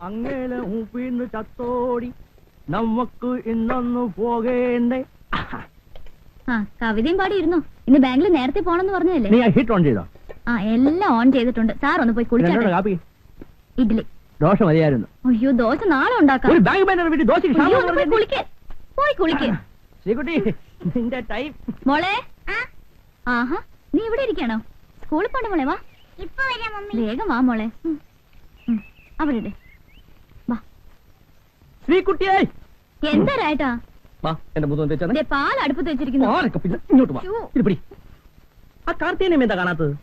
അങ്ങേലെ ഊപ്പിന്ന് ചത്തോടി നമുക്ക് ഇന്നൊന്ന് പോകേണ്ടേ. കവിതയും പാടിയിരുന്നു. ഇന്ന് ബാങ്കിൽ നേരത്തെ പോണെന്ന് പറഞ്ഞതല്ലേ? നീ ഹീറ്റ് ഓൺ ചെയ്തോ? എല്ലാം ഓൺ ചെയ്തിട്ടുണ്ട്. സാർ ഒന്ന് പോയി കുളിച്ചോട്ടെ. കാപ്പി ഇഡ്ഡലി ദോശ മതിയായിരുന്നു. അയ്യോ ദോശ നാളെ ഉണ്ടാക്കാം. ഒരു ബാങ്ക് മാനേജർ വീട്ടിൽ ദോശയ്ക്ക് പോയി കുളിക്ക്. ശ്രീകുട്ടി നിന്റെ ടൈം. മോളെ ആഹാ നീ ഇവിടെ ഇരിക്കണോ? സ്കൂളിൽ പോണ്ട മോളെ. വാ വേഗം വാ മോളെ. അവിടെ വാ. ശ്രീകുട്ടിയെ എന്താ രായിട്ടാ? പാൽ അടുപ്പത്ത് വെച്ചിരിക്കുന്നു. ആ കാർത്തികനെ എന്താ കാണാത്തത്?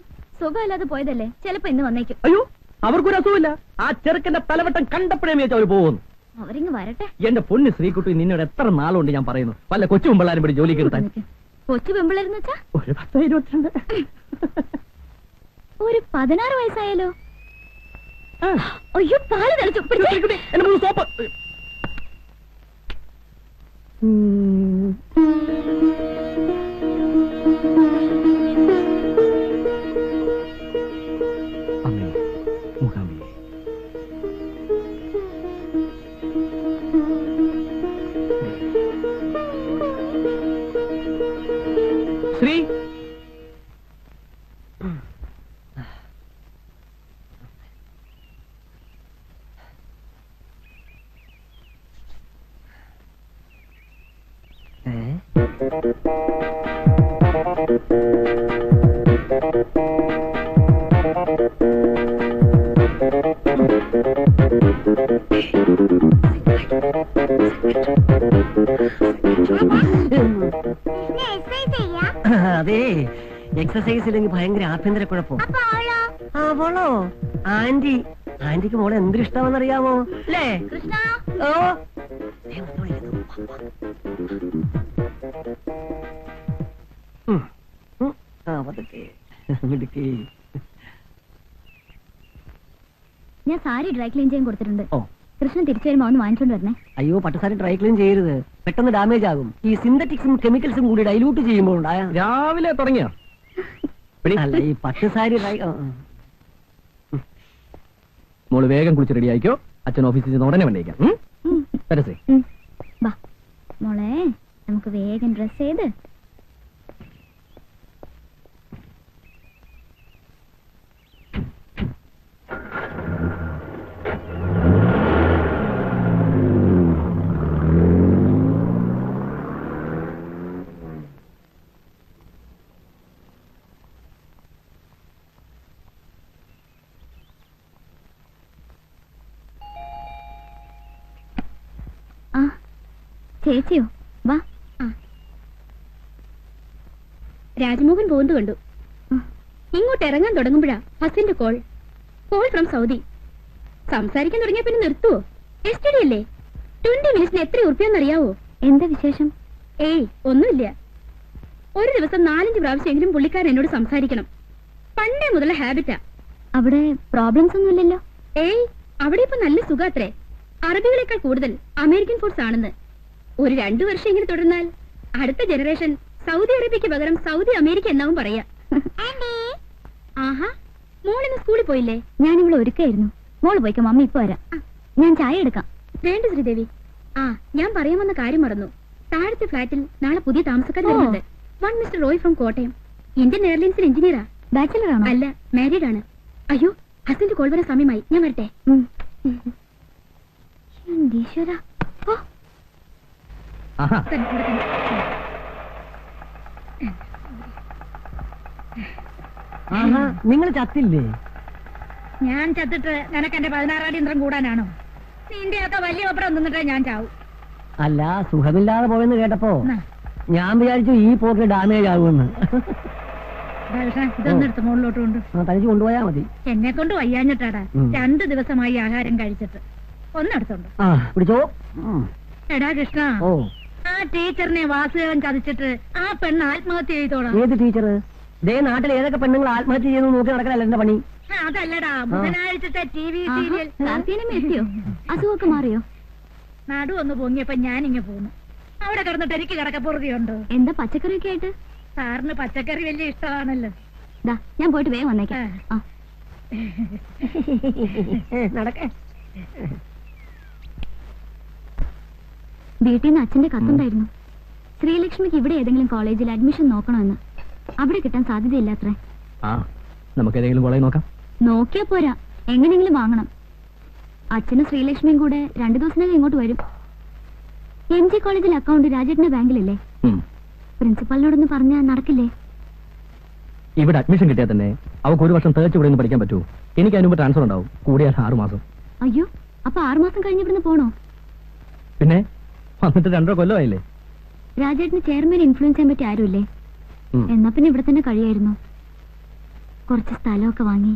സുഖമില്ലാതെ പോയതല്ലേ, ചിലപ്പോ ഇന്ന് വന്നേക്കും. അയ്യോ അവർക്കൊരു അസുഖമില്ല. ആ ചെറുക്കന്റെ തലവട്ടം കണ്ടപ്പോഴേ വെച്ചാൽ അവർ പോകുന്നു. അവരിങ്ങ് വരട്ടെ. എന്റെ പൊന്ന് ശ്രീകുട്ടി, നിന്നോട് എത്ര നാളുണ്ട് ഞാൻ പറയുന്നു വല്ല കൊച്ചു പെമ്പിള്ളാരും പിടി ജോലിക്ക് എടുത്താൻ. കൊച്ചു പെമ്പിള്ളേരെന്ന് വെച്ചാ ഒരു 10-22. ഒരു 16 വയസ്സായാലോ? അയ്യോ പാല് തെളിച്ചു. സോപ്പ്. ശ്രീ അതെ എക്സസൈസ് ഇല്ലെങ്കിൽ ഭയങ്കര ആഭ്യന്തര കുഴപ്പം. അവളോ? ആന്റിക്ക് മോളെ എന്തൊരു ഇഷ്ടമാണെന്നറിയാമോ അല്ലേ? ഓ ഞാൻ സാരി ഡ്രൈ ക്ലീൻ ചെയ്യാൻ കൊടുത്തിട്ടുണ്ട്. കൃഷ്ണൻ തിരിച്ചു വരുമ്പോ ഒന്ന് വാങ്ങിച്ചോണ്ട് വരണേ. അയ്യോ പട്ടുസാരി ഡ്രൈ ക്ലീൻ ചെയ്യരുത്, പെട്ടെന്ന് ഡാമേജ് ആകും. ഈ സിന്തറ്റിക്സും കെമിക്കൽസും കൂടി ഡൈലൂട്ട് ചെയ്യുമ്പോൾ രാവിലെ തുടങ്ങിയോ? അല്ല ഈ പട്ടുസാരി ഡ്രൈ. മോള് വേഗം കുളിച്ച് റെഡി ആയിക്കോ. അച്ഛൻ ഓഫീസിൽ നിന്ന് ഉടനെ വന്നേക്കാം. മോളെ നമുക്ക് വേഗം ഡ്രസ് ചെയ്ത് ചേച്ചിയോ? വാ. രാജ്മോഹൻ പോകുന്നു കണ്ടു. ഇങ്ങോട്ട് ഇറങ്ങാൻ തുടങ്ങുമ്പോഴാ ഹസിന്റെ കോൾ ഫ്രം സൗദി. സംസാരിക്കാൻ തുടങ്ങിയ പിന്നെ നിർത്തുവോ? എസ്റ്റഡി അല്ലേ? 20 മിനിറ്റ്സിന് എത്ര ഉറുപ്പിയെന്നറിയാവോ? എന്താ വിശേഷം? ഏയ് ഒന്നുമില്ല. ഒരു ദിവസം 4-5 പ്രാവശ്യമെങ്കിലും പുള്ളിക്കാരൻ എന്നോട് സംസാരിക്കണം. പണ്ടേ മുതലുള്ള ഹാബിറ്റാ. അവിടെ പ്രോബ്ലംസ് ഒന്നുമില്ലല്ലോ? ഏയ് അവിടെ ഇപ്പൊ നല്ല സുഖാത്രേ. അറബികളെക്കാൾ കൂടുതൽ അമേരിക്കൻ ഫുഡ്സ് ആണെന്ന്. ഒരു 2 വർഷം ഇങ്ങനെ തുടർന്നാൽ അടുത്ത ജനറേഷൻ സൗദി അറേബ്യക്ക് പകരം സൗദി അമേരിക്ക എന്നാവും പറയാ. ആഹാ മോളിന്ന് സ്കൂളിൽ പോയില്ലേ? ഞാനിവിടെ ഒരുക്കായിരുന്നു. മോള് പോയിക്കോ, മമ്മി ഇപ്പൊ വരാം. ഞാൻ ചായ എടുക്കാം. വേണ്ട ശ്രീദേവി. ഞാൻ പറയാൻ വന്ന കാര്യം മറന്നു. താഴത്തെ ഫ്ലാറ്റിൽ നാളെ പുതിയ താമസക്കാർ വരുന്നുണ്ട്. Mister Roy from Kottayam. Indian എയർലൈൻസിൽ എഞ്ചിനീയറാ. ബാച്ചിലർ ആണോ? അല്ല, മാരീഡ് ആണ്. അയ്യോ ഹസ്ബൻഡ് കോൾ വരാൻ സമയമായി, ഞാൻ വരട്ടെ. നിങ്ങൾ ചത്തില്ലേ? ഞാൻ ചത്തിട്ട് നിനക്ക് എന്റെ 16 അടി യന്ത്രം കൂടാനാണോ? നിന്റെ ഒക്കെ വലിയ ഒപ്പരം നിന്നിട്ടേ ഞാൻ ചാവും. അല്ല സുഖമില്ലാതെ പോയെന്ന് കേട്ടപ്പോ ഞാൻ വിചാരിച്ചു ഈ പോക്ക് ഡാമേജ് ആകുമെന്ന്. ഇതൊന്നും എടുത്ത് മുകളിലോട്ട് കൊണ്ട് തനിച്ച് കൊണ്ടുപോയാ മതി. എന്നെ കൊണ്ട് വയ്യാഞ്ഞിട്ടാടാ. 2 ദിവസമായി ആഹാരം കഴിച്ചിട്ട്. ഒന്നെടുത്തോണ്ട് പിടിച്ചോ. എടാ കൃഷ്ണ, ആ ടീച്ചറിനെ വാസുദേവൻ ചതിച്ചിട്ട് ആ പെണ്ണ് ആത്മഹത്യ ചെയ്തോളാം. ഏത് ടീച്ചർ? ദേ നാട്ടിൽ ഏതൊക്കെ പെണ്ണുങ്ങൾ ആത്മഹത്യ ചെയ്തു നോക്കി നടക്കലല്ല എന്റെ പണി. അതല്ലടാ ബുധനാഴ്ചത്തെ TV സീരിയൽ. എത്തിയോ? അസുഖമൊക്കെ മാറിയോ? നടു ഒന്ന് പൊങ്ങിയപ്പോ ഞാനിങ്ങ പോന്നു. അവിടെ കിടന്നിട്ട് എനിക്ക് കിടക്കപ്പുറതിയുണ്ടോ? എന്താ പച്ചക്കറിയൊക്കെ ആയിട്ട്? സാറിന് പച്ചക്കറി വലിയ ഇഷ്ടമാണല്ലോ. ഞാൻ പോയിട്ട് വേഗം വന്നേക്കാം. നടക്കേ. വീട്ടിൽ നിന്ന് അച്ഛന്റെ കത്തുണ്ടായിരുന്നു. ശ്രീലക്ഷ്മിക്ക് ഇവിടെ ഏതെങ്കിലും കോളേജിൽ അഡ്മിഷൻ നോക്കണമെന്ന്. അവിടെ കിട്ടാൻ സാധ്യതയില്ലാത്രേ. ആ, നമുക്ക് ഏതെങ്കിലും കോളേജ് നോക്കാം. നോക്കിയാ പോരാ, എങ്ങനെയെങ്കിലും വാങ്ങണം. അച്ഛനും ശ്രീലക്ഷ്മിയും കൂടെ 2 ദിവസത്തിനകം ഇങ്ങോട്ട് വരും. MG കോളേജിൽ അക്കൗണ്ട് രാജേട്ടന്റെ ബാങ്കിലല്ലേ? പ്രിൻസിപ്പാളിനോടൊന്ന് പറഞ്ഞാൽ നടക്കില്ലേ? ഇവിടെ അഡ്മിഷൻ കിട്ടിയാൽ തന്നെ അവർക്ക് 1 വർഷം തേച്ച് ഇവിടെ നിന്ന് പഠിക്കാൻ പറ്റുമോ? എനിക്ക് അതിന് മുമ്പ് ട്രാൻസ്ഫർ ഉണ്ടാവും, കൂടിയാൽ 6 മാസം. അയ്യോ, അപ്പൊ 6 മാസം കഴിഞ്ഞ് ഇവിടുന്ന് പോണോ? പിന്നെ വന്നിട്ട് 2 കൊല്ലമായില്ലേ? രാജേട്ടന് ചെയർമാൻ ഇൻഫ്ലുവൻസ് ചെയ്യാൻ പറ്റിയ ആരുമില്ലേ? എന്നാ പിന്നെ ഇവിടെ തന്നെ കഴിയായിരുന്നു. കുറച്ച് സ്ഥലമൊക്കെ വാങ്ങി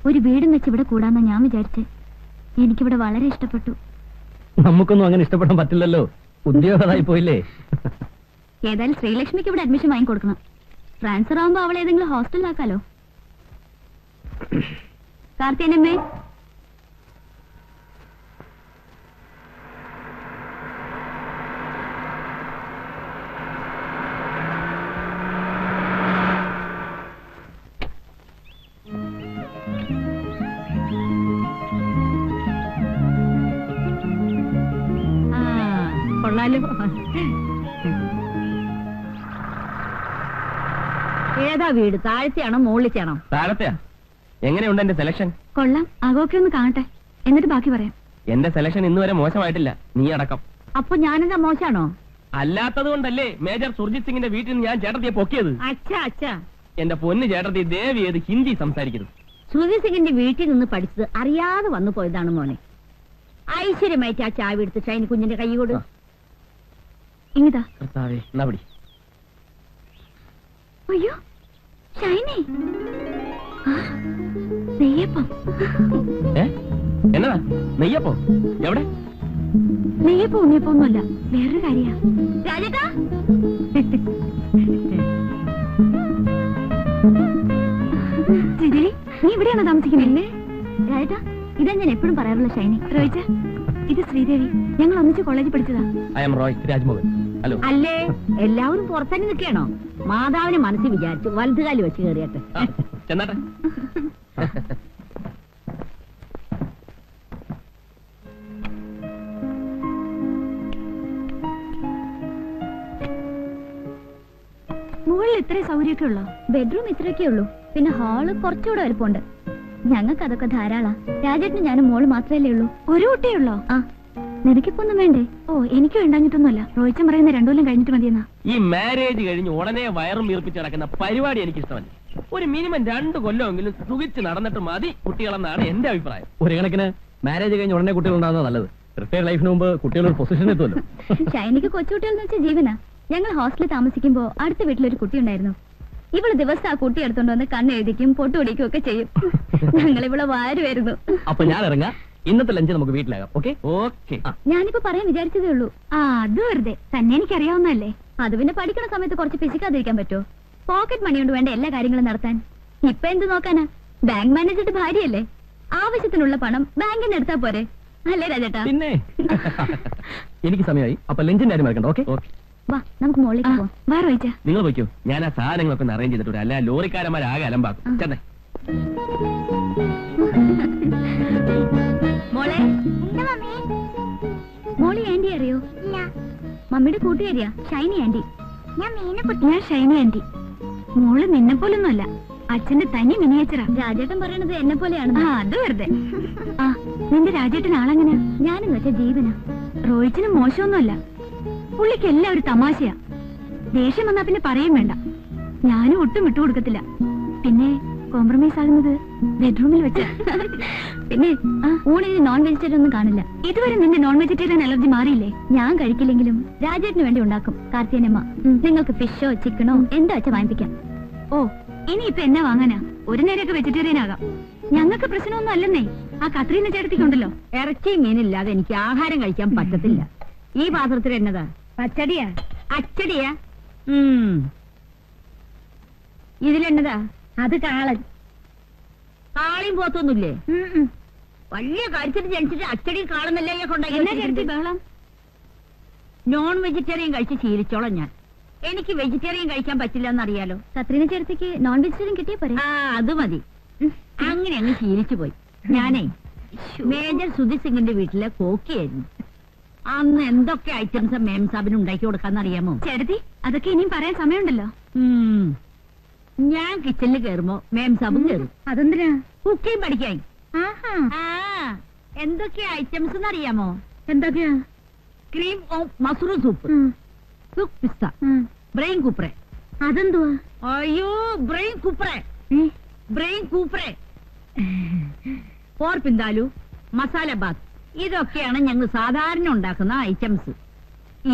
ഒരു വീടും വെച്ച് ഇവിടെ കൂടാന്നാ ഞാൻ വിചാരിച്ചേ. എനിക്കിവിടെ വളരെ ഇഷ്ടപ്പെട്ടു. നമുക്കൊന്നും അങ്ങനെ ഇഷ്ടപ്പെടാൻ പറ്റില്ലല്ലോ, ഉദ്യോഗമായി പോയില്ലേ. ഏതായാലും ശ്രീലക്ഷ്മിക്ക് ഇവിടെ അഡ്മിഷൻ വാങ്ങിക്കൊടുക്കണം. ട്രാൻസ്ഫർ ആവുമ്പോ അവളെ ഏതെങ്കിലും ഹോസ്റ്റലിലാക്കാലോ. കാർത്തിയനമ്മേ, കൊള്ളാലോ. ഏതാ വീട്, താഴത്തെയാണോ മുകളിലത്തെയാണോ? താഴത്തെയാ. എങ്ങനെയുണ്ട് എന്റെ സെലക്ഷൻ? കൊള്ളാം. ആകോക്കെ ഒന്ന് കാണട്ടെ, എന്നിട്ട് ബാക്കി പറയാം. എന്റെ സെലക്ഷൻ ഇന്ന് വരെ മോശമായിട്ടില്ല, നീ അടക്കം. അപ്പൊ ഞാനെന്താ മോശാണോ? അല്ലാത്തത് കൊണ്ടല്ലേ മേജർ സുർജിത് സിംഗിന്റെ വീട്ടിൽ നിന്ന് ഞാൻ ചേട്ടത്തിയെ പൊക്കിയത്. അച്ഛാ അച്ഛാ, എന്റെ പൊന്ന് ചേട്ടത്തി ദേവി ഏത് ഹിന്ദി സംസാരിക്കുന്നു. ശ്രുതി സിംഗിന്റെ വീട്ടിൽ നിന്ന് പഠിച്ചത് അറിയാതെ വന്നു പോയതാണ് മോനെ. ഐശ്വര്യമായിട്ട് ആ ചാവി എടുത്ത് ഷൈനി കുഞ്ഞിന്റെ കൈ കൊടു. ഇങ്ങിതാ. കർത്താവേ, എന്നാ പിടി. അയ്യോ, ഷൈനി, നെയ്യപ്പം. എന്നതാ നെയ്യപ്പോ? എവിടെ? നെയ്യപ്പം ഉണ്ണിയപ്പൊന്നുമല്ല, വേറൊരു കാര്യ. രാജേട്ടാ, ശ്രീദേവി, നീ ഇവിടെയാണോ താമസിക്കുന്നല്ലേ? രാജേട്ടാ, ഇതാ ഞാൻ എപ്പോഴും പറയാറുള്ള ഷൈനി. റോയിച്ച, ഇത് ശ്രീദേവി, ഞങ്ങൾ ഒന്നിച്ച് കോളേജിൽ പഠിച്ചതാ. I M Roy Rajmohan. Hello. അല്ലേ, എല്ലാവരും പുറത്തന്നെ നിൽക്കണോ? മാതാവിനെ മനസ്സിൽ വിചാരിച്ചു വലതുകാലി വെച്ച് കയറിയട്ടെ. ചെന്നാട്ടെ. മുകളിൽ ഇത്രേ സൗകര്യമൊക്കെ ഉള്ളോ? ബെഡ്റൂം ഇത്രയൊക്കെ ഉള്ളൂ, പിന്നെ ഹാള് കുറച്ചുകൂടെ വലുപ്പമുണ്ട്. ഞങ്ങൾക്ക് അതൊക്കെ ധാരാളാ. രാജേട്ടന് ഞാനും മോള് മാത്രമല്ലേ ഉള്ളൂ. ഒരു കുട്ടിയേ ഉള്ളോ? ആ, നിനക്കിപ്പോ ഒന്നും വേണ്ടേ? ഓ, എനിക്ക് വേണ്ടാഞ്ഞിട്ടൊന്നുമല്ല. റോയിച്ചൻ പറയുന്ന 2 കൊല്ലം കഴിഞ്ഞിട്ട് മതിയെന്നാ. ഈ മാരേജ് കഴിഞ്ഞ് ഉടനെ വയറും വീർപ്പിച്ച് നടക്കുന്ന പരിപാടി എനിക്ക് ഇഷ്ടമല്ല. ഒരു മിനിമം 2 കൊല്ലമെങ്കിലും സുഖിച്ച് നടന്നിട്ട് മതി കുട്ടികളെന്നാണ് എന്റെ അഭിപ്രായം. ഒരു കണക്കിന് മാരേജ് കഴിഞ്ഞ് ഉടനെ കുട്ടികൾ ഉണ്ടാകുന്നത് നല്ലത്. റിട്ടയർ ലൈഫിന് മുമ്പ് കുട്ടികളൊരു പൊസിഷൻ എത്തുമല്ലോ. ഷൈനിക്ക് കൊച്ചുകുട്ടികൾ വെച്ച ജീവനാ. ഞങ്ങൾ ഹോസ്റ്റലിൽ താമസിക്കുമ്പോ അടുത്ത വീട്ടിലൊരു കുട്ടി ഉണ്ടായിരുന്നു. ഇവള് ദിവസം ആ കുട്ടി എടുത്തോണ്ട് വന്ന് കണ്ണെഴുതിക്കും പൊട്ടുപിടിക്കും ഒക്കെ ചെയ്യും. ഞങ്ങൾ ഇവളെ വാരുമായിരുന്നു. അപ്പൊ ഞാൻ ഇറങ്ങാം. ഇന്നത്തെ ലഞ്ച് നമുക്ക് വീട്ടിലാകാം. Okay okay. ഞാനിപ്പോ പറയാൻ വിചാരിച്ചതേ ഉള്ളൂ. ആ, അത് വെറുതെ തന്നെ എനിക്കറിയാവുന്നല്ലേ. അത് പിന്നെ പഠിക്കണ സമയത്ത് കുറച്ച് പിശിക്കാതിരിക്കാൻ പറ്റുമോ? പോക്കറ്റ് മണി കൊണ്ട് വേണ്ട എല്ലാ കാര്യങ്ങളും നടത്താൻ. ഇപ്പൊ എന്ത് നോക്കാനാ? ബാങ്ക് മാനേജറുടെ ഭാര്യയല്ലേ, ആവശ്യത്തിനുള്ള പണം ബാങ്കിൽ നിന്ന് എടുത്താ പോരെ? അല്ലേ രാജേട്ടാ? പിന്നെ എനിക്ക് സമയമായി. അപ്പൊ ലഞ്ചിന്റെ കാര്യം മറക്കണ്ട. Okay okay. വാ, നമുക്ക് മുകളിലേക്ക് പോവാം. വാ റോയിച്ച. നിങ്ങൾ പോയിക്കോ, ഞാൻ ആ സാധനങ്ങളൊക്കെ ഒന്ന് അറേഞ്ച് ചെയ്തിട്ടുണ്ട്. അല്ല ലോറിക്കാരന്മാരാകെ അലമ്പാക്കും. ചെന്നേ. മോളെ, മോളി ആന്റി അറിയോ? മമ്മിയുടെ കൂട്ടുകാരിയാ ഷൈനി ആന്റി. ഞാൻ ഷൈനി ആന്റി. മോള് നിന്നെ പോലൊന്നുമല്ല, അച്ഛന്റെ തനി മിനിയേച്ചറാ. രാജേട്ടൻ പറയണത് എന്നെ പോലെയാണ്. അത് വെറുതെ. ആ, നിന്റെ രാജേട്ടൻ ആളെങ്ങനെയാ? ഞാനെന്ന് വെച്ചാ ജീവനാ. റോയിച്ചിന് മോശമൊന്നുമല്ല, പുള്ളിക്ക് എല്ലാം ഒരു തമാശയാ. ദേഷ്യം വന്നാ പിന്നെ പറയും വേണ്ട. ഞാനും ഒട്ടും വിട്ടുകൊടുക്കത്തില്ല. പിന്നെ കോംപ്രമൈസ് ആകുന്നത് ബെഡ്റൂമിൽ വെച്ച്. പിന്നെ ഊണിന് നോൺ വെജിറ്റേറിയൻ ഒന്നും കാണില്ല. ഇതുവരെ നിന്റെ നോൺ വെജിറ്റേറിയൻ അലർജി മാറിയില്ലേ? ഞാൻ കഴിക്കില്ലെങ്കിലും രാജേട്ടിന് വേണ്ടി ഉണ്ടാക്കും. കാർത്തിയനമ്മ, നിങ്ങൾക്ക് ഫിഷോ ചിക്കനോ എന്താ വെച്ചാ വാങ്ങിപ്പിക്കാം. ഓ, ഇനിയിപ്പൊ എന്നാ വാങ്ങാനാ? ഒരു നേരമൊക്കെ വെജിറ്റേറിയൻ ആകാം. ഞങ്ങൾക്ക് പ്രശ്നമൊന്നും അല്ലെന്നേ. ആ കത്രീന ചേട്ടത്തിക്കുണ്ടല്ലോ. ഇറച്ചി മീനില്ലാതെ എനിക്ക് ആഹാരം കഴിക്കാൻ പറ്റത്തില്ല. ഈ പാത്രത്തിൽ എന്നതാ? പച്ചടിയാ? അച്ചടിയാ? ഇതിലെന്നതാ? അത് കാളൻ. കാളിയും പോത്തൊന്നുമില്ലേ? വലിയ കാര്യത്തിൽ ജനിച്ചിട്ട് അച്ചടിയും കാളെന്നല്ലേ കൊണ്ടാക്കി ബഹളം. നോൺ വെജിറ്റേറിയൻ കഴിച്ച് ശീലിച്ചോളാം ഞാൻ. എനിക്ക് വെജിറ്റേറിയൻ കഴിക്കാൻ പറ്റില്ല എന്നറിയാലോ. കത്രീന ചേട്ടത്തിക്ക് നോൺ വെജിറ്റേറിയൻ കിട്ടിയ പോരെ? ആ, അത് മതി. അങ്ങനെ അങ്ങ് ശീലിച്ചു പോയി. ഞാനേ മേജർ സുധി സിംഗിന്റെ വീട്ടിലെ കോക്കിയായിരുന്നു. അന്ന് എന്തൊക്കെ ഐറ്റംസ് മേം സാബിന് ഉണ്ടാക്കി കൊടുക്കാന്നറിയാമോ? ചേട്ടത്തി അതൊക്കെ ഇനിയും പറയാൻ സമയമുണ്ടല്ലോ. ഞാൻ കിച്ചണിൽ കയറുമ്പോ മേം സാബും കയറും. അതെന്തിനാ? കുക്കിംഗ് പഠിക്കാൻ. ആഹാ. എന്തൊക്കെ ഐറ്റംസ് എന്നറിയാമോ? എന്തൊക്കെയാ? ക്രീം മസൂർ സൂപ്പ്, സുക് പിസ്ത, ബ്രെയിൻ കൂപ്രെ. അതെന്തുവാ? അയ്യോ, ബ്രെയിൻ കൂപ്രെ, ബ്രെയിൻ കൂപ്രെ, പോർ പിന്താലു, മസാല ബാത്ത്, ഇതൊക്കെയാണ് ഞങ്ങൾ സാധാരണ ഉണ്ടാക്കുന്ന ഐറ്റംസ്.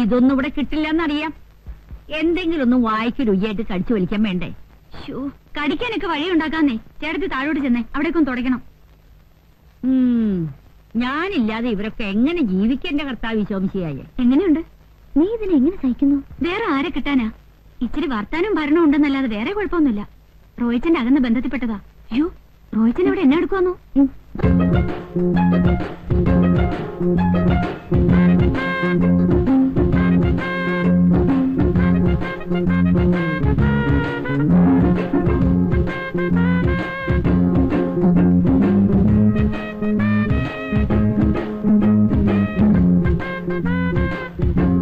ഇതൊന്നും ഇവിടെ കിട്ടില്ലെന്നറിയാം. എന്തെങ്കിലും ഒന്നും വായിക്ക് രുചിയായിട്ട് കടിച്ചു വലിക്കാൻ വേണ്ടേ? കടിക്കാനൊക്കെ വഴി ഉണ്ടാക്കാന്നേ. ചേട്ടത്തി താഴോട്ട് ചെന്നേ, അവിടേക്കൊന്ന് തുടയ്ക്കണം. ഞാനില്ലാതെ ഇവരൊക്കെ എങ്ങനെ ജീവിക്കേണ്ട കർത്താവ് ശോംശിയായ? എങ്ങനെയുണ്ട്? നീ ഇതിനെ എങ്ങനെ സഹിക്കുന്നു? വേറെ ആരെ കിട്ടാനാ? ഇച്ചിരി വർത്താനും ഭരണവും ഉണ്ടെന്നല്ലാതെ വേറെ കുഴപ്പമൊന്നുമില്ല. റോയിച്ചന്റെ അകന്ന ബന്ധത്തിൽപ്പെട്ടതാ. അയ്യോ, റോയിച്ചൻ ഇവിടെ എന്നെ എടുക്കുവാന്നോ?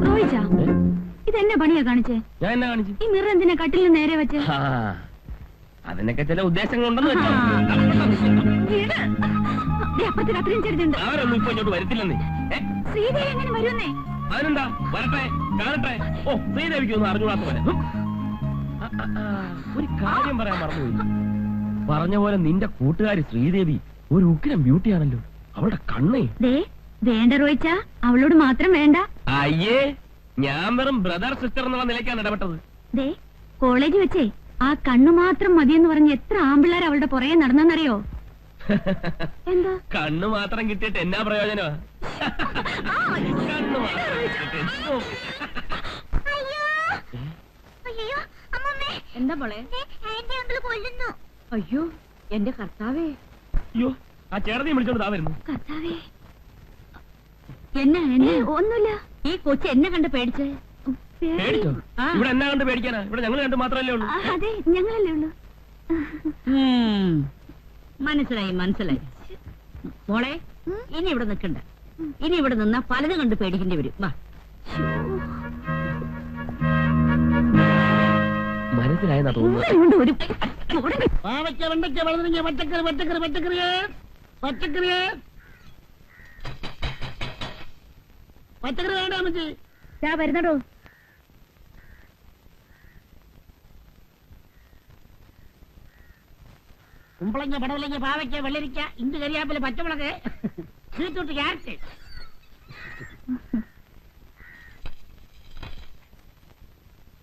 റോയിച്ചാ, ഇതെന്നെ പണിയാ കാണിച്ചേ? ഞാൻ എന്നാ കാണിച്ചു? ഈ മിറർ എന്തിനാ കട്ടിലിന് നേരെ വെച്ച്? അതിനൊക്കെ ചില ഉദ്ദേശങ്ങളുണ്ടെന്ന് വെച്ചോ. അപ്പത്തിന് അത്രയും ചെറുതുണ്ട്. അവരൊന്നും ഇപ്പൊ ഇങ്ങോട്ട് വരത്തില്ലെന്നേ. ശ്രീദേവി എങ്ങനെ വരുന്നേ? അതിനെന്താ, വരട്ടെ, കാണട്ടെ. ഓ, ശ്രീദേവിക്കൊന്നും അറിഞ്ഞുകൂടാത്ത പോലെ. ഒരു കാര്യം പറയാൻ മറന്നുപോയി. പറഞ്ഞ പോലെ നിന്റെ കൂട്ടുകാരി ശ്രീദേവി ഒരു ഉഗ്രം ബ്യൂട്ടിയാണല്ലോ. അവളുടെ കണ്ണേ. വേണ്ട റോയിച്ചാ, അവളോട് മാത്രം വേണ്ട. അയ്യേ, ഞാൻ വെറും ബ്രദർ സിസ്റ്റർ എന്നുള്ള നിലയ്ക്കാണ് ഇടപെട്ടത്. കോളേജ് വെച്ചേ ആ കണ്ണു മാത്രം മതിയെന്ന് പറഞ്ഞ് എത്ര ആമ്പിള്ളേർ അവളുടെ പുറകെ നടന്നെന്നറിയോ? എന്താ? കണ്ണു മാത്രം കിട്ടിയിട്ട് എന്നാ പ്രയോജനമാ? കണ്ണു മാത്രം കിട്ടിയിട്ട്. എന്താ പോളെ? അയ്യോ, എന്റെ കർത്താവേ. അയ്യോ, ആ ചേട്ടനെ വിളിച്ചോണ്ട് താ വരുന്നു. കർത്താവേ, എന്നാ ഒന്നുമില്ല. ഈ കൊച്ചു എന്നെ കണ്ട് പേടിച്ചേ? പേടിച്ചോ? ഇവിടെ എന്നാ കണ്ട് പേടിക്കാനാ? ഇവിടെ ഞങ്ങൾ കണ്ട് മാത്രമല്ലേ ഉള്ളൂ. അതെ, ഞങ്ങളല്ലേ ഉള്ളൂ. മനസ്സിലായി, മനസ്സിലായി. മോളെ, ഇനി ഇവിടെ നിൽക്കണ്ട. ഇനി ഇവിടെ നിന്നാ പലതും കണ്ട് പേടിക്കേണ്ടി വരും. വാ. മനസ്സിലായെന്നാ തോന്നുന്നു. ഒരു വരുന്നടോ. കുമ്പളങ്ങ, പടവലങ്ങ, പാവയ്ക്ക, വെള്ളരിക്ക, ഇഞ്ചി, കരിയാപ്പില, പച്ചമുളക്, ബീറ്റ്റൂട്ട്, ക്യാരറ്റ്.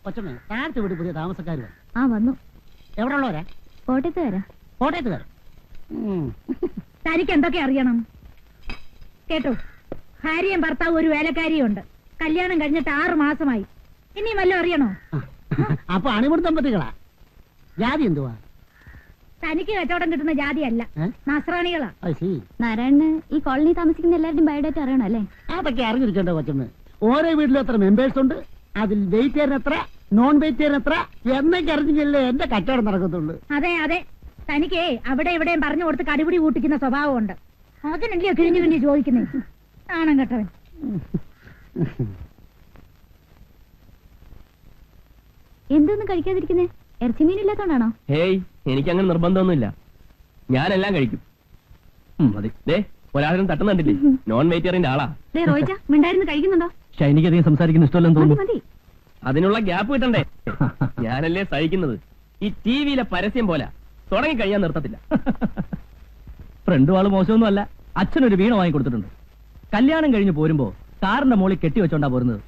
കൊച്ചമ്മ, താഴത്തെ വീട് പുതിയ താമസക്കാർ വന്നു. എവിടെ ഉള്ളവരാ? കോട്ടയത്ത് വരാം. കോട്ടയത്തുകാർ. തനിക്ക് എന്തൊക്കെ അറിയണം കേട്ടോ? ഭാര്യയും ഭർത്താവും ഒരു വേലക്കാരിയും ഉണ്ട്. കല്യാണം കഴിഞ്ഞിട്ട് 6 മാസമായി. ഇനിയും വല്ലതും അറിയണോ? അപ്പൊ അണിമുടി ദമ്പതികളാ. ജാതി എന്തുവാ? തനിക്ക് കച്ചവടം കിട്ടുന്ന ജാതിയല്ല, നസ്രാണികളാ. നാരായണന് ഈ കോളനി താമസിക്കുന്ന എല്ലാവരുടെയും ബയോഡേറ്റ അറിയണം അല്ലേ? അതൊക്കെ അറിഞ്ഞിരിക്കണ്ടോ കൊച്ചമ്മ? ഓരോ വീട്ടിലും എത്ര മെമ്പേഴ്സ് ഉണ്ട്, അതിൽ വെജിറ്റേറിയൻ എത്ര, നോൺ വെജിറ്റേറിയൻ എത്ര എന്നൊക്കെ അറിഞ്ഞില്ലേ എന്റെ കച്ചവടം നടക്കത്തുള്ളൂ. അതെ അതെ, തനിക്ക് അവിടെ ഇവിടെയും പറഞ്ഞു കൊടുത്ത് കടിപിടി കൂട്ടിക്കുന്ന സ്വഭാവമുണ്ട്. അതിനല്ലേ കിഴിഞ്ഞു കിഴിഞ്ഞ് ചോദിക്കുന്നേ? ആണം കേട്ടവൻ. എന്തൊന്നും കഴിക്കാതിരിക്കുന്നേ? ഇറച്ചിമീൻ ഇല്ലാത്തോണ്ടാണോ? ഹേയ്, എനിക്കങ്ങനെ നിർബന്ധമൊന്നുമില്ല. ഞാനെല്ലാം കഴിക്കും. മതി. ഒരാളും തട്ടുന്നുണ്ടില്ലേ? നോൺ വെജിറ്റേറിയന്റെ ആളാ. റോയിച്ച മിണ്ടായിരുന്നു കഴിക്കുന്നുണ്ടോ? എനിക്കധികം സംസാരിക്കുന്ന ഇഷ്ടമല്ലെന്ന് തോന്നുന്നു. മതി. അതിനുള്ള ഗ്യാപ്പ് കിട്ടണ്ടേ? ഞാനല്ലേ സഹിക്കുന്നത്. ഈ ടിവിയിലെ പരസ്യം പോലെ തുടങ്ങി കഴിയാൻ നിർത്തത്തില്ല. ഫ്രണ്ട് ആള് മോശമൊന്നും അല്ല. അച്ഛനൊരു വീണ വാങ്ങി കൊടുത്തിട്ടുണ്ട്. കല്യാണം കഴിഞ്ഞ് പോരുമ്പോ കാറിന്റെ മോളിൽ കെട്ടി വെച്ചോണ്ടാ പോരുന്നത്.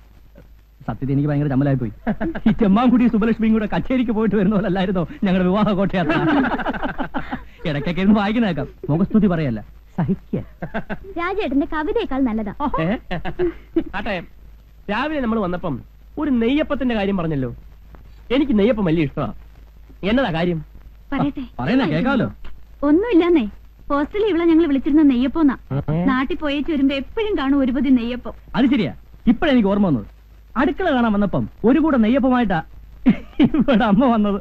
സത്യത്തിൽ എനിക്ക് ഭയങ്കര ചമ്മലായി പോയി. ഈ ചെമ്മാൻകുടി സുബലക്ഷ്മിയും കൂടെ കച്ചേരിക്ക് പോയിട്ട് വരുന്ന പോലല്ലായിരുന്നോ ഞങ്ങളുടെ വിവാഹ കോട്ടയാത്ര? ഇടയ്ക്കൊക്കെ ഇരുന്ന് വായിക്കുന്നേക്കാം. മുഖസ്തുതി പറയല്ല, സഹിക്കുക. രാജേട്ടന്റെ കവിതയേക്കാൾ നല്ലതാ. ആട്ടെ, രാവിലെ നമ്മൾ വന്നപ്പം ഒരു നെയ്യപ്പത്തിന്റെ കാര്യം പറഞ്ഞല്ലോ. എനിക്ക് നെയ്യപ്പം വലിയ ഇഷ്ടമാ. എന്നതാ കാര്യം? പറയട്ടെ. പറയുന്ന കേൾക്കാമല്ലോ. ഒന്നുമില്ലെന്നേ, ഹോസ്റ്റലിൽ ഇവിടെ ഞങ്ങൾ വിളിച്ചിരുന്ന നെയ്യപ്പോന്നാ. നാട്ടിൽ പോയേച്ച് വരുമ്പോ എപ്പോഴും കാണും ഒരു പൊതി നെയ്യപ്പം. അത് ശരിയാ. ഇപ്പഴെനിക്ക് ഓർമ്മ വന്നത്. അടുക്കള കാണാൻ വന്നപ്പം ഒരു കൂടെ നെയ്യപ്പമായിട്ടാ ഇവിടെ അമ്മ വന്നത്.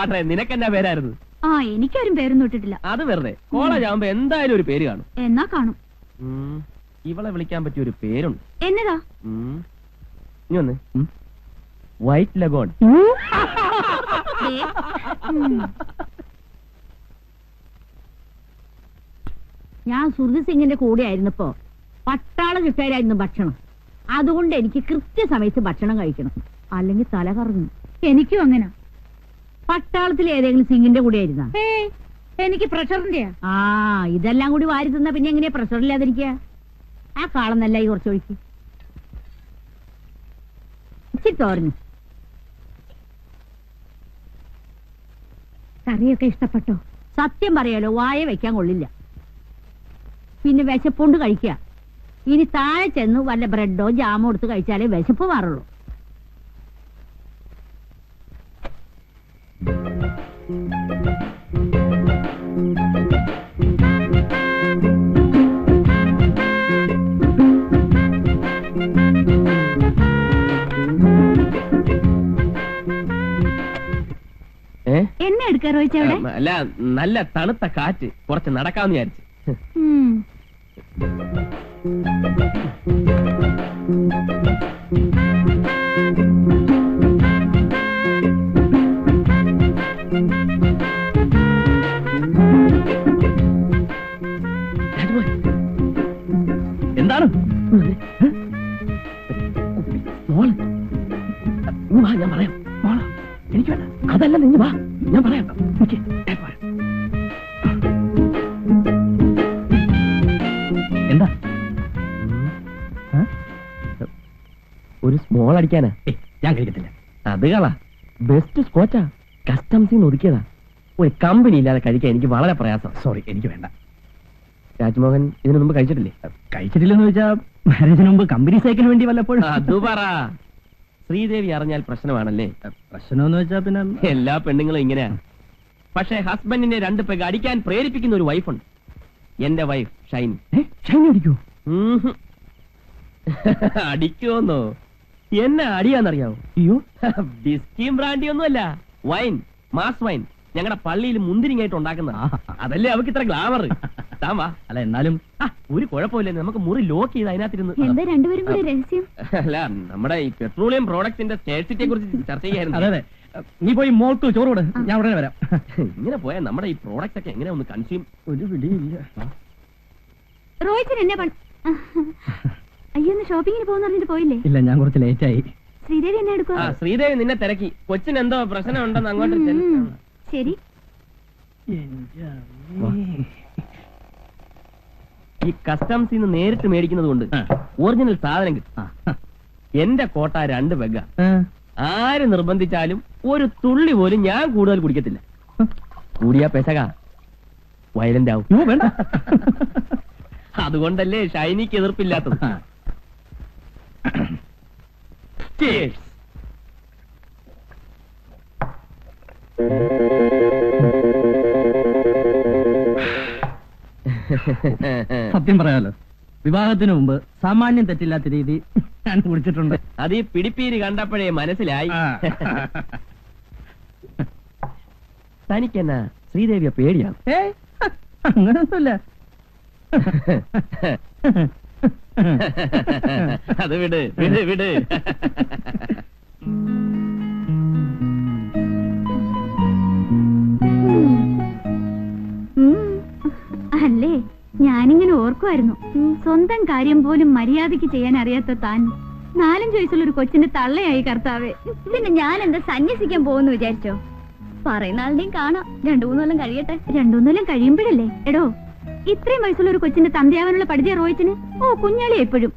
ആട്ടെ, നിനക്കെന്നാ പേരായിരുന്നു? ആ എനിക്കാരും പേരൊന്നും ഇട്ടിട്ടില്ല. അത് വെറുതെ. കോളേജ് ആവുമ്പോ എന്തായാലും ഒരു പേര് കാണും. എന്നാ കാണും. ഇവളെ വിളിക്കാൻ പറ്റിയ ഒരു പേരുണ്ട്. എന്നതാ? ഇനി വന്ന് വൈറ്റ് ലഗോൺ. ദേ, ഞാൻ സുഹൃത് സിംഗിന്റെ കൂടെ ആയിരുന്നപ്പോ പട്ടാള കിട്ടായിരുന്നു ഭക്ഷണം. അതുകൊണ്ട് എനിക്ക് കൃത്യസമയത്ത് ഭക്ഷണം കഴിക്കണം, അല്ലെങ്കിൽ തല കറങ്ങും. എനിക്കും അങ്ങനെ. പട്ടാളത്തിൽ ഏതെങ്കിലും സിംഗിന്റെ കൂടെ ആയിരുന്ന? എനിക്ക് പ്രഷറിന്റെയാ. ആ ഇതെല്ലാം കൂടി വാരി തിന്നാ പിന്നെ എങ്ങനെയാ പ്രഷർ ഇല്ലാതിരിക്കുക? ആ കാളന്നല്ല ഈ കുറച്ചൊഴിക്ക്. ഇച്ചിരി തോരഞ്ഞു. കറിയൊക്കെ ഇഷ്ടപ്പെട്ടോ? സത്യം പറയാലോ, വായ വെക്കാൻ കൊള്ളില്ല. പിന്നെ വിശപ്പുണ്ട് കഴിക്കുക. ഇനി താഴെ ചെന്ന് വല്ല ബ്രെഡോ ജാമോ എടുത്ത് കഴിച്ചാലേ വിശപ്പ് മാറുള്ളൂ. എന്നെ എടുക്കാ റോയിച്ച അവിടെ? അല്ല, നല്ല തണുത്ത കാറ്റ്, കുറച്ച് നടക്കാന്ന് വിചാരിച്ചു. എന്താണ്? ഞാൻ പറയാം. എനിക്ക് വേണ്ട, അതല്ല, നിങ്ങൾ വാ, ഞാൻ പറയാം. എന്താ? ഒരു സ്മോൾ അടിക്കാനാ. ഞാൻ കഴിക്കത്തില്ല. അത് കളാ, ബെസ്റ്റ് സ്കോച്ചാ, കസ്റ്റംസിന്ന് ഒതുക്കിയതാ. ഒരു കമ്പനി ഇല്ലാതെ കഴിക്കാൻ എനിക്ക് വളരെ പ്രയാസം. സോറി, എനിക്ക് വേണ്ട. രാജ്മോഹൻ ഇതിനു മുമ്പ് കഴിച്ചിട്ടില്ലേ? കഴിച്ചിട്ടില്ലെന്ന് വെച്ചാ മാരേജിന് മുമ്പ് കമ്പനി സൈക്കിന് വേണ്ടി വല്ലപ്പോഴും. അത് പറ. ശ്രീദേവി അറിഞ്ഞാൽ പ്രശ്നമാണല്ലേ? പ്രശ്നമെന്ന് വെച്ചാ പിന്നെ എല്ലാ പെണ്ണുങ്ങളും ഇങ്ങനെയാ. പക്ഷേ ഹസ്ബൻഡിനെ 2 പെഗ് അടിക്കാൻ പ്രേരിപ്പിക്കുന്ന ഒരു വൈഫുണ്ട്. എന്റെ വൈഫ് ഷൈനി. ഷൈനി അടിക്കൂ? അടിക്കുമെന്നോ? എന്നെ അടിയാന്നറിയാവോ? അയ്യോ, ബിസ്കിയും ബ്രാൻഡി ഒന്നുമല്ല, വൈൻ, മാസ് വൈൻ. ഞങ്ങളുടെ പള്ളിയിൽ മുന്തിരിങ്ങായിട്ട് ഉണ്ടാക്കുന്ന. അതല്ലേ അവർക്ക് ഇത്ര ഗ്ലാമർ. താവാ. അല്ല എന്നാലും ഒരു കുഴപ്പമില്ല, നമുക്ക് മുറി ലോക്ക് ചെയ്ത് അതിനകത്തിരുന്ന്. എന്താ രണ്ടുപേരും കൂടെ രഹസ്യം? അല്ല, നമ്മുടെ ഈ പെട്രോളിയം പ്രോഡക്ട്സിന്റെ സ്കേഴ്സിറ്റിയെ കുറിച്ച് ചർച്ച ചെയ്യായിരുന്നു. അതെ, നീ പോയി മോൾക്ക് ചോറ് കൊടു, ഞാൻ ഉടനെ വരാം. ഇങ്ങനെ പോയാൽ നമ്മുടെ ഈ പ്രോഡക്റ്റ് ഒക്കെ എങ്ങനെ ഒന്ന് കൺസ്യൂം? ഒരു പിടിയില്ല. റോയിച്ചൻ എന്നെ അയ്യോ, ഒന്ന് ഷോപ്പിങ്ങിന് പോകുന്ന പറഞ്ഞിട്ട് പോയില്ലേ? ഇല്ല, ഞാൻ കുറച്ച് ലേറ്റ് ആയി. ശ്രീദേവി എന്നെ എടുക്കുക? ശ്രീദേവി നിന്നെ തിരക്കി. കൊച്ചിന് എന്തോ പ്രശ്നം ഉണ്ടെന്ന് അങ്ങോട്ട് ശരി. ഈ കസ്റ്റംസിൽ നിന്ന് നേരിട്ട് മേടിക്കുന്നത് കൊണ്ട് ഒറിജിനൽ സാധനം കിട്ടും. എന്റെ കോട്ട 2 പെഗ്ഗ. ആര് നിർബന്ധിച്ചാലും ഒരു തുള്ളി പോലും ഞാൻ കൂടുതൽ കുടിക്കത്തില്ല. കൂടിയാ പെസക വയലന്റ് ആവും. വേണ്ട. അതുകൊണ്ടല്ലേ ഷൈനിക്ക് എതിർപ്പില്ലാത്തത്. Cheers. സത്യം പറയാലോ, വിവാഹത്തിന് മുമ്പ് സാമാന്യം തെറ്റില്ലാത്ത രീതി ഞാൻ കുടിച്ചിട്ടുണ്ട്. അത് ഈ പിടിപ്പീര് കണ്ടപ്പോഴേ മനസ്സിലായി. തനിക്കെന്നാ ശ്രീദേവിയെ പേടിയാണ്? അങ്ങനൊന്നുമില്ല. അത് വിട് വിട് വിട്. അല്ലേ, ഞാനിങ്ങനെ ഓർക്കുമായിരുന്നു, സ്വന്തം കാര്യം പോലും മര്യാദയ്ക്ക് ചെയ്യാൻ അറിയാത്ത താൻ 4-5 വയസ്സുള്ള ഒരു കൊച്ചിന്റെ തള്ളയായി കർത്താവേ. പിന്നെ ഞാൻ എന്താ സന്യസിക്കാൻ പോകുന്നു വിചാരിച്ചോ? പറയുന്ന ആളുടെയും കാണാം. 2-3 കൊല്ലം കഴിയട്ടെ. 2-3 കൊല്ലം കഴിയുമ്പോഴല്ലേ? എടോ, ഇത്രയും വയസ്സുള്ള ഒരു കൊച്ചിന്റെ തന്തയാവാനുള്ള പഠിച്ച റോയിച്ചിന് കുഞ്ഞാളി എപ്പോഴും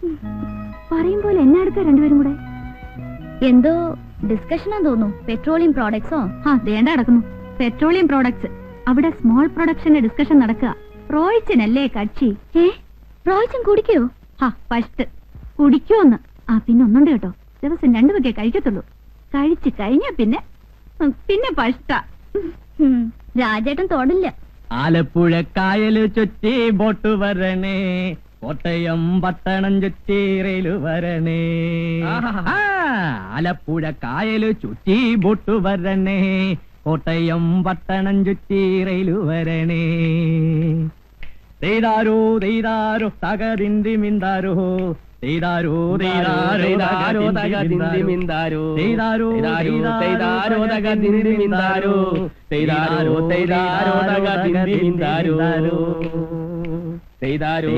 പറയും പോലെ എന്നെ അടുക്ക രണ്ടുപേരും കൂടെ. എന്തോ ഡിസ്കഷനാ തോന്നുന്നു. പെട്രോളിയം പ്രോഡക്ട്സോ? ദേണ്ട നടക്കുന്നു. Petroleum products. അവിടെ സ്മോൾ പ്രൊഡക്ഷന്റെ ഡിസ്കഷൻ നടക്കുക. റോയിച്ചനല്ലേ കക്ഷി? റോയിച്ചൻ കുടിക്കോ? ഫസ്റ്റ് കുടിക്കോന്ന്. പിന്നെ ഒന്നുണ്ട് കേട്ടോ, ദിവസം 2 വകയെ കഴിക്കത്തുള്ളൂ. കഴിച്ചു കഴിഞ്ഞ പിന്നെ പഷ്ട. രാജേട്ടൻ തോടില്ല. ആലപ്പുഴ കായല് ചുറ്റി ബോട്ട് വരണേ, കോട്ടയം പട്ടണം ചുറ്റി റെയില് വരണേ. ആലപ്പുഴ കായല് ചുറ്റി ബോട്ട് വരണേ, കോട്ടയം പട്ടണം ചുറ്റി റെയിലു വരണേ. തെയ്താരോ തെയ്താരോ തകതിന്തി മിന്താരോ തെയ്താരോ തെയ്താരോ തകതിന്തി മിന്താരോ തെയ്താരോ തെയ്താരോ തകതിന്തി മിന്താരോ തെയ്താരോ തെയ്താരോ തകതിന്തി മിന്താരോ തെയ്താരോ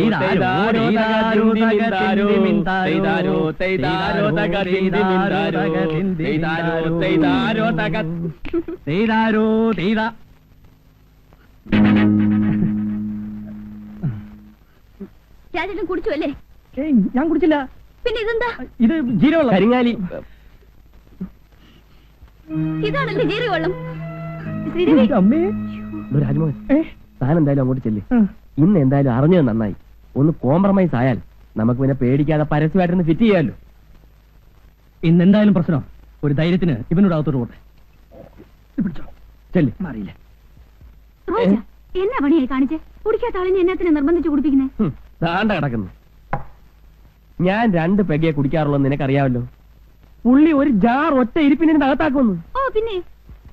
തെയ്താരോ തകതിന്തി മിന്താരോ തെയ്താരോ തെയ്താരോ തകതിന്തി മിന്താരോ തെയ്താരോ തെയ്താരോ തക തെയ്താരോ തെയ്താ. രാജേട്ടൻ കുടിച്ചു അല്ലേ? ഞാൻ കുടിച്ചില്ല. പിന്നെ ഇതെന്താ? ഇത് ജീരവെള്ളം. കരിങ്ങാലി. ഇതാണല്ലേ ജീരകവെള്ളം? ശ്രീദേവി, അമ്മേ. രാജ്മോഹൻ, താൻ എന്തായാലും അങ്ങോട്ട് ചെല്ല്. ഇന്ന് എന്തായാലും അറിഞ്ഞത് നന്നായി. ഒന്ന് കോംപ്രമൈസ് ആയാൽ നമുക്ക് പിന്നെ പേടിക്കാതെ പരസ്യമായിട്ടൊന്ന് ഫിറ്റ് ചെയ്യാമല്ലോ. ഇന്നെന്തായാലും പ്രശ്നം. ഒരു ധൈര്യത്തിന് ഇവനോട് അകത്തോട്ട് പോട്ടെ. ചെല്ല്. അറിയില്ല. റോജ, എന്നാ പണിയായി കാണിച്ചേ? കുടിക്കാത്ത ആളിനെ എന്നാത്തിനെ നിർബന്ധിച്ച് കുടിപ്പിക്കുന്നേ? താണ്ട കിടക്കുന്നു. ഞാൻ 2 പെഗയെ കുടിക്കാറുള്ളൂ നിനക്കറിയാമല്ലോ. പുള്ളി ഒരു ജാർ ഒറ്റ ഇരിപ്പിനെ അകത്താക്കുന്നു. ഓ പിന്നെ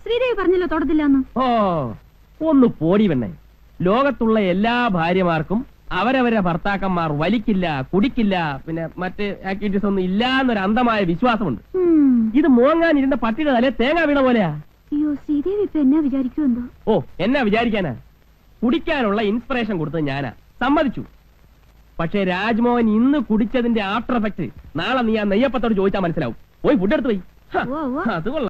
ശ്രീദേവി പറഞ്ഞല്ലോ തൊടത്തില്ലെന്ന്. ഓ, ഒന്ന് പോടി പെണ്ണെ. ലോകത്തുള്ള എല്ലാ ഭാര്യമാർക്കും അവരവരെ ഭർത്താക്കന്മാർ വലിക്കില്ല, കുടിക്കില്ല, പിന്നെ മറ്റ് ആക്ടിവിറ്റീസ് ഒന്നും ഇല്ല എന്നൊരു അന്ധമായ വിശ്വാസമുണ്ട്. ഇത് മോങ്ങാൻ ഇരുന്ന പട്ടിയുടെ തലേ തേങ്ങ വീണ പോലെയാ. അയ്യോ, ശ്രീദേവി ഇപ്പൊ എന്നാ വിചാരിക്കുമെന്തോ? ഓ, എന്നാ വിചാരിക്കാനാ? കുടിക്കാനുള്ള ഇൻസ്പിറേഷൻ കൊടുത്തത് ഞാനാ, സമ്മതിച്ചു. പക്ഷേ രാജ്മോഹൻ ഇന്ന് കുടിച്ചതിന്റെ ആഫ്റ്റർ എഫക്ട് നാളെ നീ ആ നെയ്യപ്പത്തോട് ചോദിച്ചാൽ മനസ്സിലാവും. പോയി ഫുഡ് എടുത്ത് പോയി. ഓ, ഓ. അത് കൊള്ളാം.